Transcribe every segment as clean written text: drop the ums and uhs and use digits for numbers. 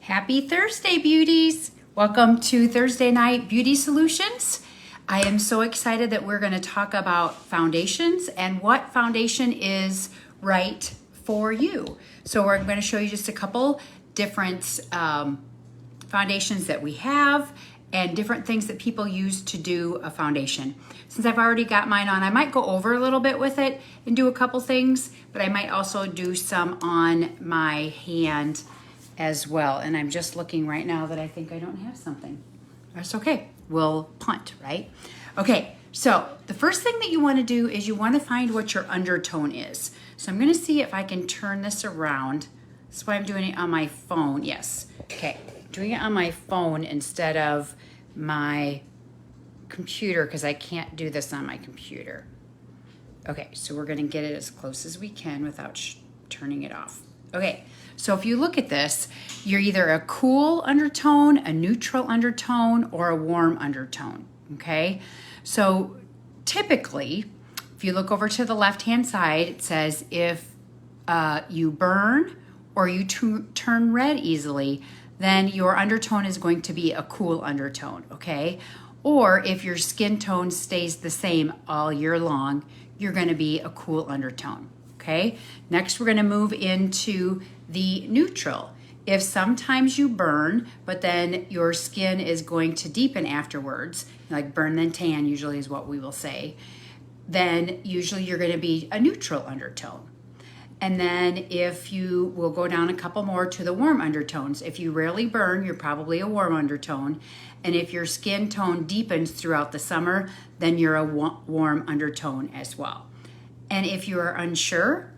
Happy Thursday, beauties! Welcome to Thursday Night Beauty Solutions. I am so excited that we're going to talk about foundations and what foundation is right for you. So we're going to show you just a couple different foundations that we have and different things that people use to do a foundation. Since I've already got mine on, I might go over a little bit with it and do a couple things, but I might also do some on my hand as well. And I'm just looking right now that I think I don't have something. That's okay. We'll punt, right? Okay, so the first thing that you want to do is you want to find what your undertone is. So I'm going to see if I can turn this around. That's why I'm doing it on my phone. Yes. Okay, doing it on my phone instead of my computer because I can't do this on my computer. Okay, so we're going to get it as close as we can without turning it off. Okay, so if you look at this, you're either a cool undertone, a neutral undertone, or a warm undertone, okay? So typically, if you look over to the left-hand side, it says if you burn or you turn red easily, then your undertone is going to be a cool undertone, okay? Or if your skin tone stays the same all year long, you're gonna be a cool undertone. Okay, next we're going to move into the neutral. If sometimes you burn, but then your skin is going to deepen afterwards, like burn then tan usually is what we will say, then usually you're going to be a neutral undertone. And then if you will go down a couple more to the warm undertones. If you rarely burn, you're probably a warm undertone. And if your skin tone deepens throughout the summer, then you're a warm undertone as well. And if you are unsure,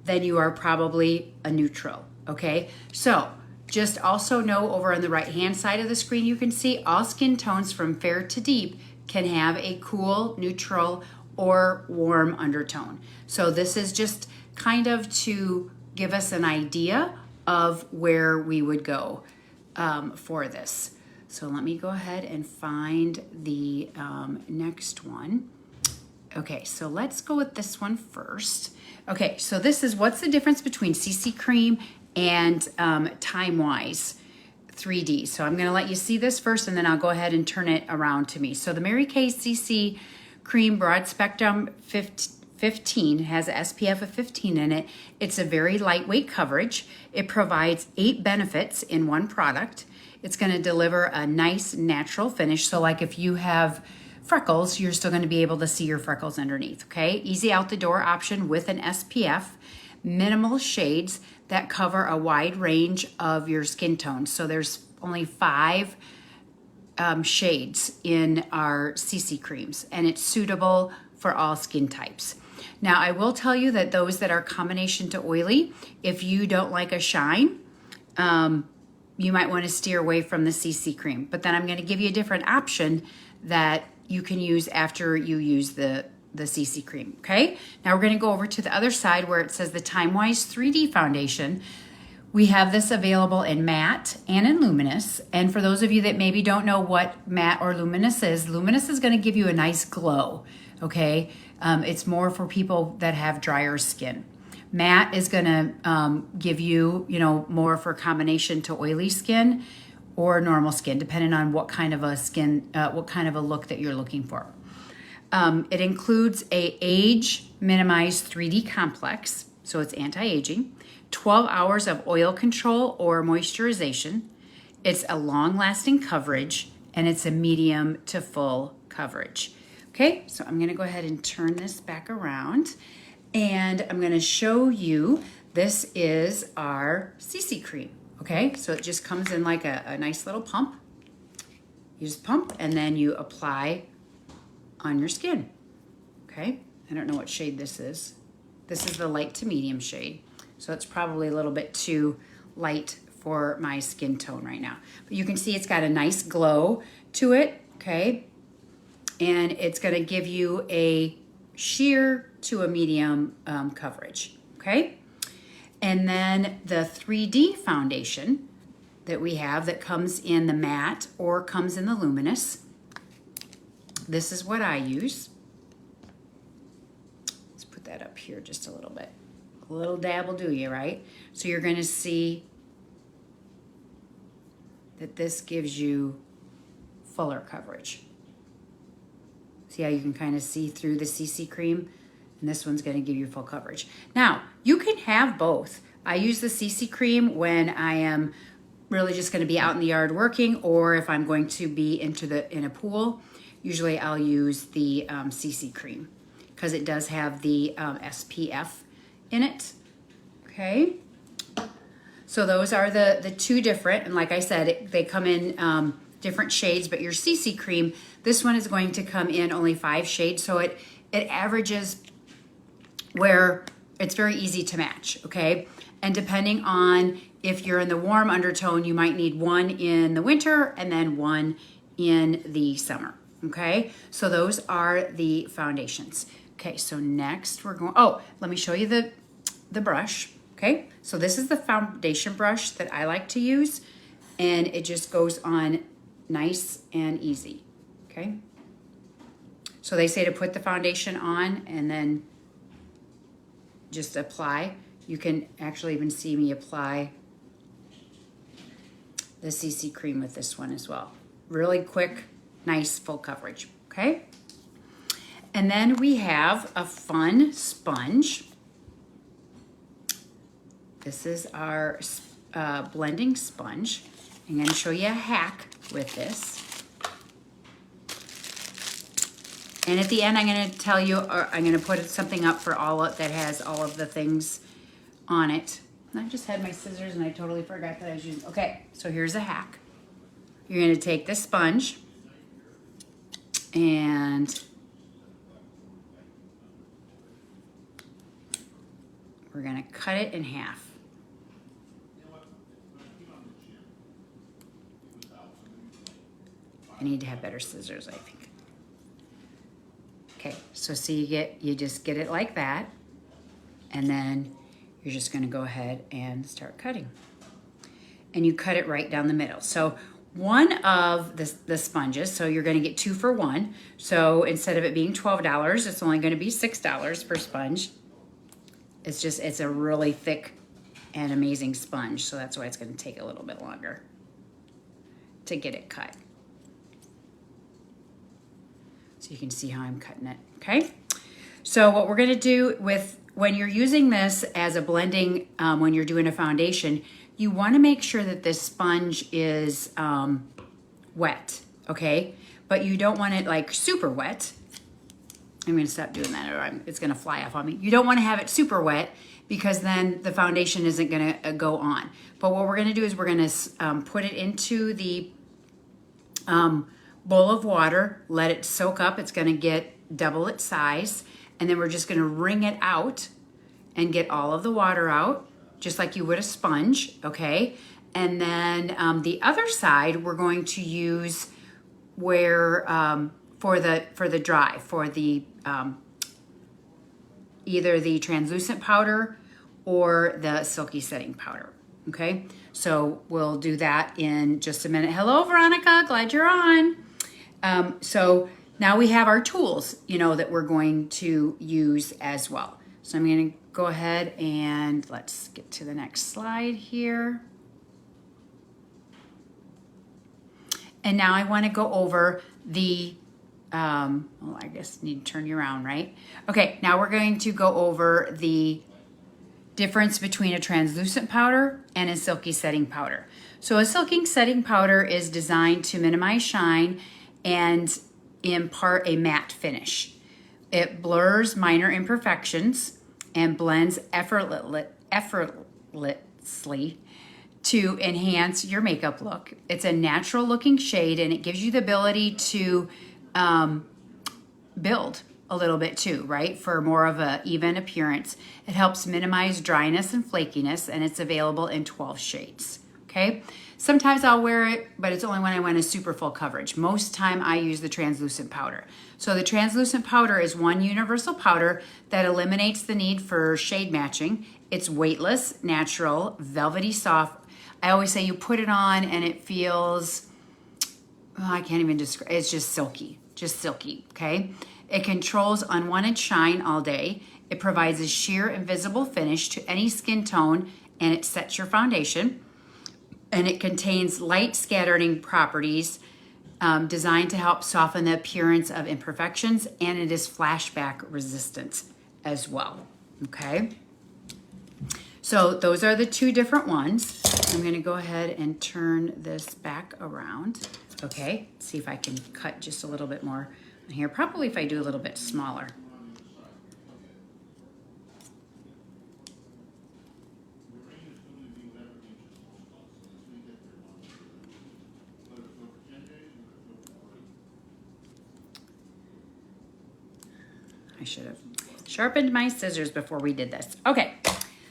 then you are probably a neutral, okay? So just also know over on the right-hand side of the screen, you can see all skin tones from fair to deep can have a cool, neutral, or warm undertone. So this is just kind of to give us an idea of where we would go for this. So let me go ahead and find the next one. Okay, so let's go with this one first. Okay, so this is what's the difference between CC Cream and Time-Wise 3D. So I'm gonna let you see this first and then I'll go ahead and turn it around to me. So the Mary Kay CC Cream Broad Spectrum 15 has an SPF of 15 in it. It's a very lightweight coverage. It provides 8 benefits in one product. It's gonna deliver a nice natural finish. So like if you have freckles, you're still going to be able to see your freckles underneath, okay? Easy out the door option with an SPF, minimal shades that cover a wide range of your skin tones. So there's only 5 shades in our CC creams, and it's suitable for all skin types. Now, I will tell you that those that are combination to oily, if you don't like a shine, you might want to steer away from the CC cream. But then I'm going to give you a different option that you can use after you use the CC cream, okay? Now we're gonna go over to the other side where it says the Time-Wise 3D foundation. We have this available in matte and in luminous. And for those of you that maybe don't know what matte or luminous is gonna give you a nice glow, okay? It's more for people that have drier skin. Matte is gonna give you, more for combination to oily skin or normal skin, depending on what kind of a skin, what kind of a look that you're looking for. It includes a age minimized 3D complex, so it's anti-aging, 12 hours of oil control or moisturization. It's a long-lasting coverage, and it's a medium to full coverage. Okay, so I'm gonna go ahead and turn this back around, and I'm gonna show you, this is our CC cream. Okay, so it just comes in like a nice little pump. You just pump and then you apply on your skin. Okay, I don't know what shade this is. This is the light to medium shade. So it's probably a little bit too light for my skin tone right now. But you can see it's got a nice glow to it, okay? And it's gonna give you a sheer to a medium coverage, okay? And then the 3D foundation that we have that comes in the matte or comes in the luminous. This is what I use. Let's put that up here just a little bit. A little dab will do you, right? So you're gonna see that this gives you fuller coverage. See how you can kind of see through the CC cream? And this one's going to give you full coverage. Now, you can have both. I use the CC cream when I am really just going to be out in the yard working, or if I'm going to be in a pool. Usually I'll use the CC cream because it does have the SPF in it. Okay. So those are the two different, and like I said, they come in different shades, but your CC cream, this one is going to come in only 5 shades, so it averages where it's very easy to match, okay? And depending on if you're in the warm undertone, you might need one in the winter and then one in the summer, okay? So those are the foundations. Okay, so next we're going, oh, let me show you the brush, okay? So this is the foundation brush that I like to use, and it just goes on nice and easy, okay? So they say to put the foundation on and then just apply. You can actually even see me apply the CC cream with this one as well. Really quick, nice, full coverage, okay? And then we have a fun sponge. This is our blending sponge. I'm going to show you a hack with this. And at the end, I'm going to tell you, or I'm going to put something up for that has all of the things on it. I just had my scissors and I totally forgot that I was using. Okay, so here's a hack. You're going to take this sponge and we're going to cut it in half. I need to have better scissors, I think. Okay, so see, you just get it like that, and then you're just going to go ahead and start cutting. And you cut it right down the middle. So one of the sponges, so you're going to get 2 for 1. So instead of it being $12, it's only going to be $6 per sponge. It's a really thick and amazing sponge, so that's why it's going to take a little bit longer to get it cut. So you can see how I'm cutting it, okay? So what we're gonna do when you're using this as a blending, when you're doing a foundation, you wanna make sure that this sponge is wet, okay? But you don't want it like super wet. I'm gonna stop doing that or it's gonna fly off on me. You don't wanna have it super wet because then the foundation isn't gonna go on. But what we're gonna do is we're gonna put it into the bowl of water, let it soak up. It's going to get double its size, and then we're just going to wring it out and get all of the water out, just like you would a sponge, okay? And then the other side we're going to use where for the either the translucent powder or the silky setting powder, okay? So we'll do that in just a minute. Hello, Veronica, glad you're on. So now we have our tools, that we're going to use as well. So I'm going to go ahead and let's get to the next slide here. And now I want to go over the, well, I guess need to turn you around, right? Okay, now we're going to go over the difference between a translucent powder and a silky setting powder. So a silky setting powder is designed to minimize shine and impart a matte finish. It blurs minor imperfections and blends effortlessly to enhance your makeup look. It's a natural looking shade and it gives you the ability to build a little bit too, right? For more of an even appearance. It helps minimize dryness and flakiness, and it's available in 12 shades, okay? Sometimes I'll wear it, but it's only when I want a super full coverage. Most time I use the translucent powder. So the translucent powder is one universal powder that eliminates the need for shade matching. It's weightless, natural, velvety soft. I always say you put it on and it feels, I can't even describe, it's just silky, okay? It controls unwanted shine all day. It provides a sheer and visible finish to any skin tone, and it sets your foundation. and it contains light scattering properties designed to help soften the appearance of imperfections, and it is flashback resistant as well. Okay, so those are the two different ones. I'm going to go ahead and turn this back around. Okay, see if I can cut just a little bit more here. Probably if I do a little bit smaller. I should have sharpened my scissors before we did this. Okay,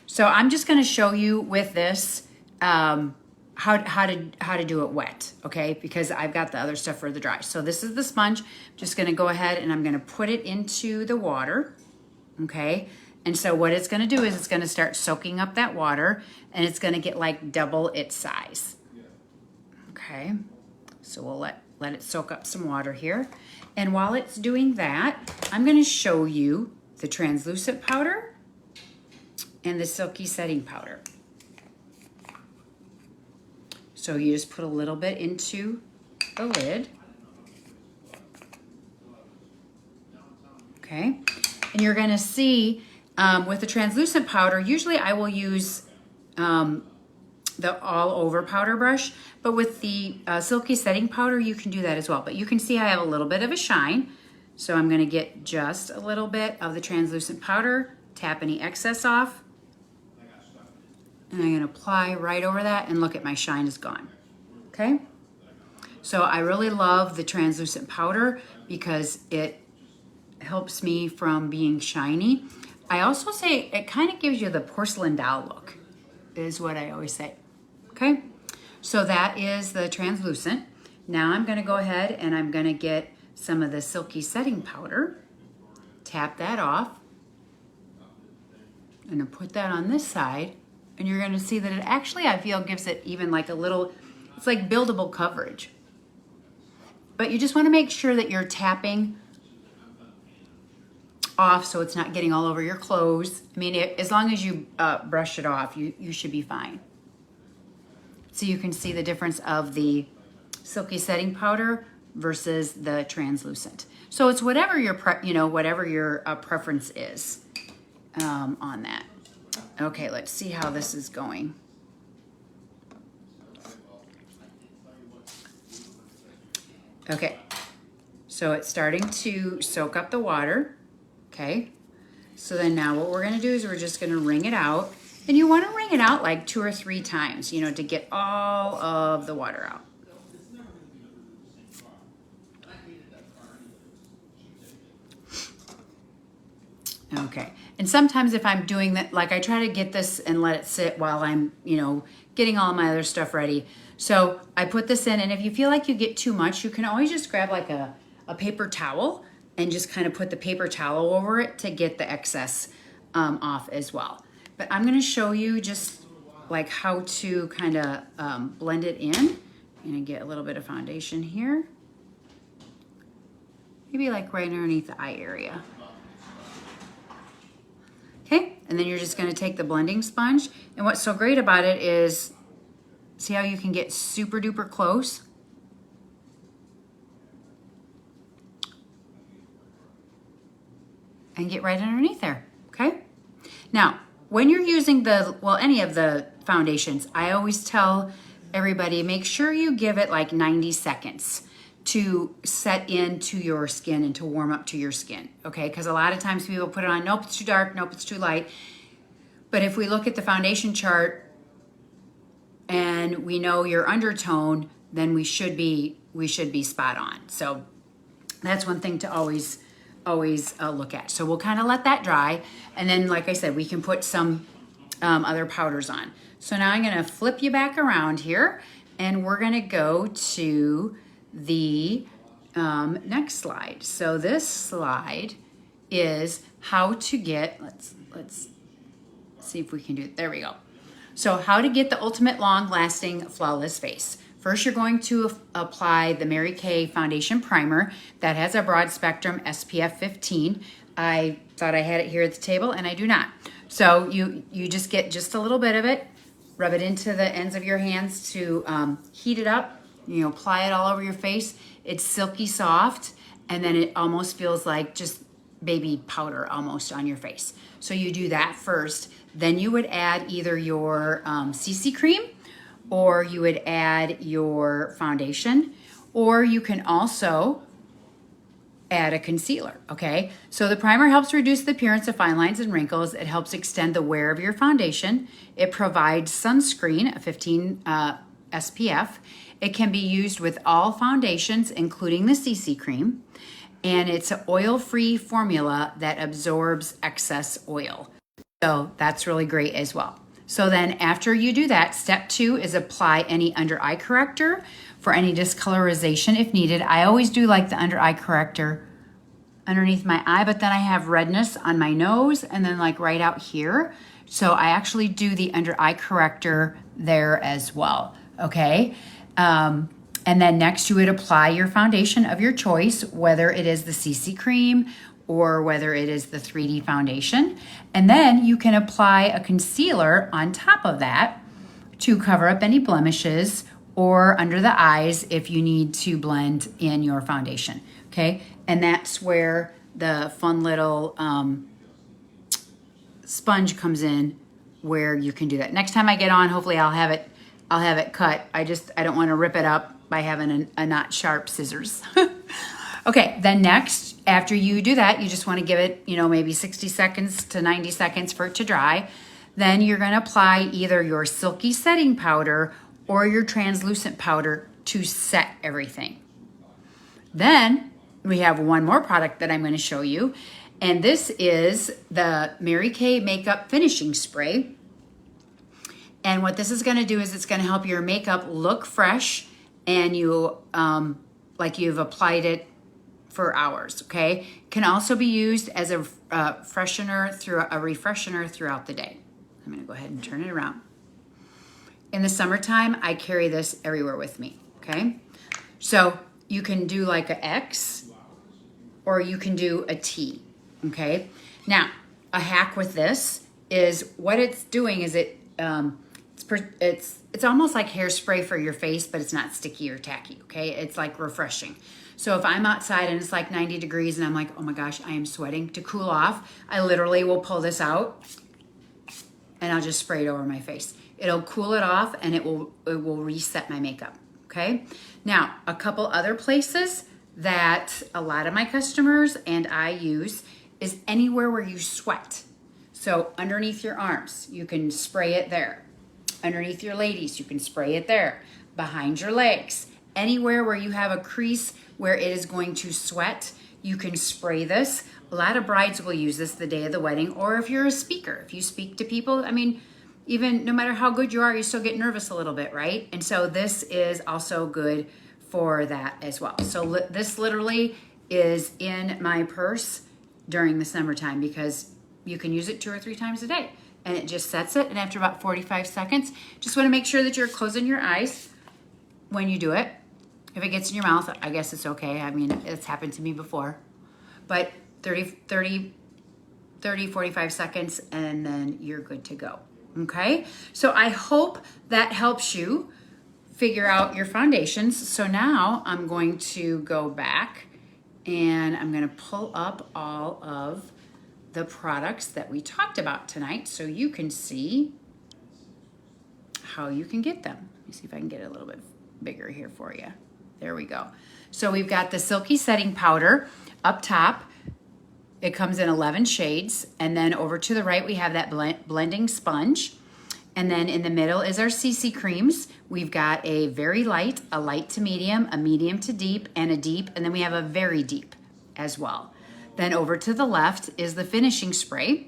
so I'm just going to show you with this how to do it wet, okay? Because I've got the other stuff for the dry. So this is the sponge. I'm just going to go ahead and I'm going to put it into the water, okay? And so what it's going to do is it's going to start soaking up that water, and it's going to get like double its size. Okay, so we'll let it soak up some water here. And while it's doing that, I'm going to show you the translucent powder and the silky setting powder. So you just put a little bit into the lid. Okay, and you're going to see with the translucent powder, usually I will use the all over powder brush, but with the silky setting powder, you can do that as well. But you can see I have a little bit of a shine. So I'm gonna get just a little bit of the translucent powder, tap any excess off, and I'm gonna apply right over that, and look at my shine is gone, okay? So I really love the translucent powder because it helps me from being shiny. I also say it kind of gives you the porcelain doll look, is what I always say. Okay, so that is the translucent. Now I'm going to go ahead and I'm going to get some of the silky setting powder, tap that off, and then put that on this side, and you're going to see that it actually, I feel, gives it even like a little, it's like buildable coverage. But you just want to make sure that you're tapping off so it's not getting all over your clothes. I mean, as long as you brush it off, you should be fine. So you can see the difference of the silky setting powder versus the translucent. So it's whatever your whatever your preference is on that. Okay, let's see how this is going. Okay, so it's starting to soak up the water. Okay, so then now what we're going to do is we're just going to wring it out. And you want to wring it out like 2 or 3 times, to get all of the water out. Okay, and sometimes if I'm doing that, like I try to get this and let it sit while I'm, getting all my other stuff ready. So I put this in, and if you feel like you get too much, you can always just grab like a paper towel and just kind of put the paper towel over it to get the excess off as well. But I'm going to show you just like how to kind of blend it in. I'm going to get a little bit of foundation here. Maybe like right underneath the eye area. Okay, and then you're just going to take the blending sponge. And what's so great about it is, see how you can get super duper close? And get right underneath there, okay? Now, when you're using any of the foundations, I always tell everybody, make sure you give it like 90 seconds to set into your skin and to warm up to your skin, okay? Because a lot of times people put it on, nope, it's too dark, nope, it's too light. But if we look at the foundation chart and we know your undertone, then we should be spot on. So that's one thing to always look at. So we'll kind of let that dry, and then like I said, we can put some other powders on. So now I'm going to flip you back around here, and we're going to go to the next slide. So this slide is how to get, let's see if we can do it. There we go. So how to get the ultimate long-lasting flawless face. First, you're going to apply the Mary Kay Foundation Primer that has a broad spectrum SPF 15. I thought I had it here at the table, and I do not. So you just get just a little bit of it, rub it into the ends of your hands to heat it up. Apply it all over your face. It's silky soft, and then it almost feels like just baby powder almost on your face. So you do that first. Then you would add either your CC cream, or you would add your foundation, or you can also add a concealer, okay? So the primer helps reduce the appearance of fine lines and wrinkles. It helps extend the wear of your foundation. It provides sunscreen, a 15 SPF. It can be used with all foundations, including the CC cream. And it's an oil-free formula that absorbs excess oil. So that's really great as well. So then after you do that, step 2 is apply any under eye corrector for any discolorization if needed. I always do like the under eye corrector underneath my eye, but then I have redness on my nose and then like right out here. So I actually do the under eye corrector there as well, okay? And then next you would apply your foundation of your choice, whether it is the CC cream or whether it is the 3D foundation. And then you can apply a concealer on top of that to cover up any blemishes or under the eyes if you need to blend in your foundation, okay? And that's where the fun little sponge comes in, where you can do that. Next time I get on, hopefully I'll have it cut. I don't want to rip it up by having a not sharp scissors. Okay, then next, after you do that, you just want to give it, maybe 60 seconds to 90 seconds for it to dry. Then you're going to apply either your silky setting powder or your translucent powder to set everything. Then we have one more product that I'm going to show you, and this is the Mary Kay Makeup Finishing Spray. And what this is going to do is it's going to help your makeup look fresh and you like you've applied it for hours, okay? Can also be used as a refreshener throughout the day. I'm going to go ahead and turn it around. In the summertime, I carry this everywhere with me, okay? So you can do like an X or you can do a T, okay? Now, a hack with this is what it's doing is it's almost like hairspray for your face, but it's not sticky or tacky, okay? It's like refreshing. So if I'm outside and it's like 90 degrees and I'm like, oh my gosh, I am sweating, to cool off, I literally will pull this out and I'll just spray it over my face. It'll cool it off and it will reset my makeup, okay? Now, a couple other places that a lot of my customers and I use is anywhere where you sweat. So underneath your arms, you can spray it there. Underneath your ladies, you can spray it there. Behind your legs, anywhere where you have a crease where it is going to sweat, you can spray this. A lot of brides will use this the day of the wedding, or if you're a speaker, if you speak to people, even no matter how good you are, you still get nervous a little bit, right? And so this is also good for that as well. So this literally is in my purse during the summertime because you can use it 2 or 3 times a day. And it just sets it, and after about 45 seconds, just want to make sure that you're closing your eyes when you do it. If it gets in your mouth, I guess it's okay. It's happened to me before. But 30, 45 seconds, and then you're good to go, okay? So I hope that helps you figure out your foundations. So now I'm going to go back, and I'm going to pull up all of the products that we talked about tonight so you can see how you can get them. Let me see if I can get it a little bit bigger here for you. There we go. So we've got the Silky Setting Powder up top. It comes in 11 shades. And then over to the right, we have that blending sponge. And then in the middle is our CC creams. We've got a very light, a light to medium, a medium to deep, and a deep. And then we have a very deep as well. Then over to the left is the finishing spray.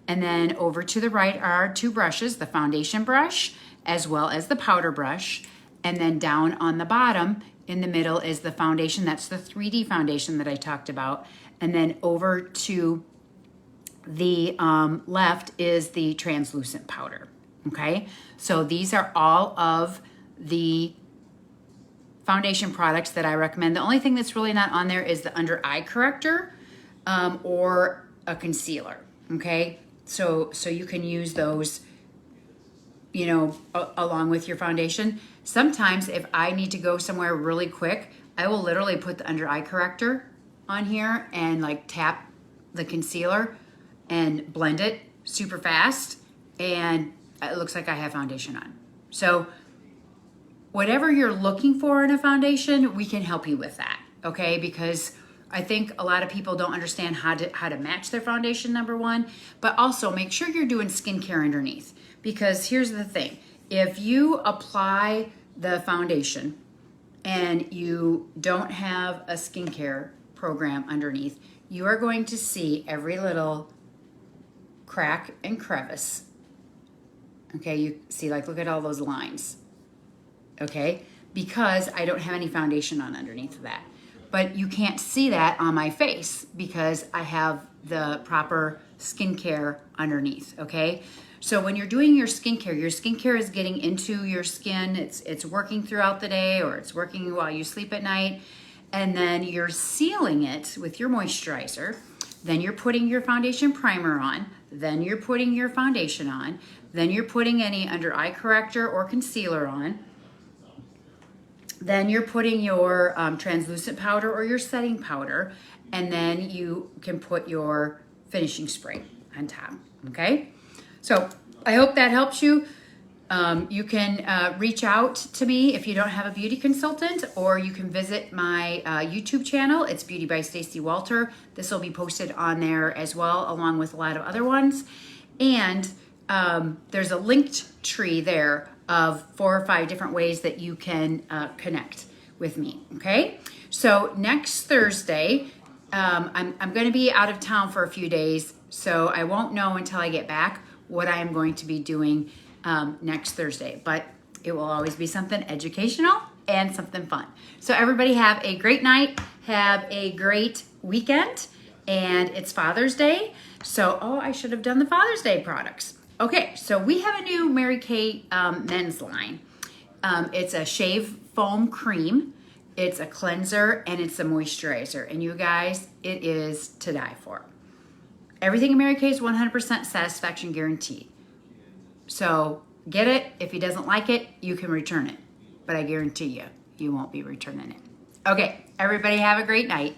And then over to the right are our 2 brushes, the foundation brush as well as the powder brush. And then down on the bottom in the middle is the foundation. That's the 3D foundation that I talked about. And then over to the left is the translucent powder. Okay, so these are all of the foundation products that I recommend. The only thing that's really not on there is the under eye corrector or a concealer, okay? So you can use those along with your foundation. Sometimes if I need to go somewhere really quick, I will literally put the under eye corrector on here and like tap the concealer and blend it super fast, and it looks like I have foundation on. So whatever you're looking for in a foundation, we can help you with that, okay? Because I think a lot of people don't understand how to match their foundation, number one, but also make sure you're doing skincare underneath. Because here's the thing, if you apply the foundation and you don't have a skincare program underneath, you are going to see every little crack and crevice. Okay, you see, like, look at all those lines. Okay, because I don't have any foundation on underneath of that. But you can't see that on my face because I have the proper skincare underneath, okay? So when you're doing your skincare is getting into your skin, it's working throughout the day, or it's working while you sleep at night, and then you're sealing it with your moisturizer. Then you're putting your foundation primer on, then you're putting your foundation on, then you're putting any under eye corrector or concealer on. Then you're putting your translucent powder or your setting powder, and then you can put your finishing spray on top, okay? So I hope that helps you. You can reach out to me if you don't have a beauty consultant, or you can visit my YouTube channel. It's Beauty by Stacey Walter. This will be posted on there as well, along with a lot of other ones. And there's a linked tree there of 4 or 5 different ways that you can connect with me, okay? So next Thursday, I'm going to be out of town for a few days, so I won't know until I get back what I am going to be doing next Thursday, but it will always be something educational and something fun. So everybody have a great night, have a great weekend, and it's Father's Day, so, I should have done the Father's Day products. Okay, so we have a new Mary Kay men's line. It's a shave foam cream, it's a cleanser, and it's a moisturizer. And you guys, it is to die for. Everything in Mary Kay is 100% satisfaction guaranteed. So get it. If he doesn't like it, you can return it. But I guarantee you, you won't be returning it. Okay, everybody have a great night.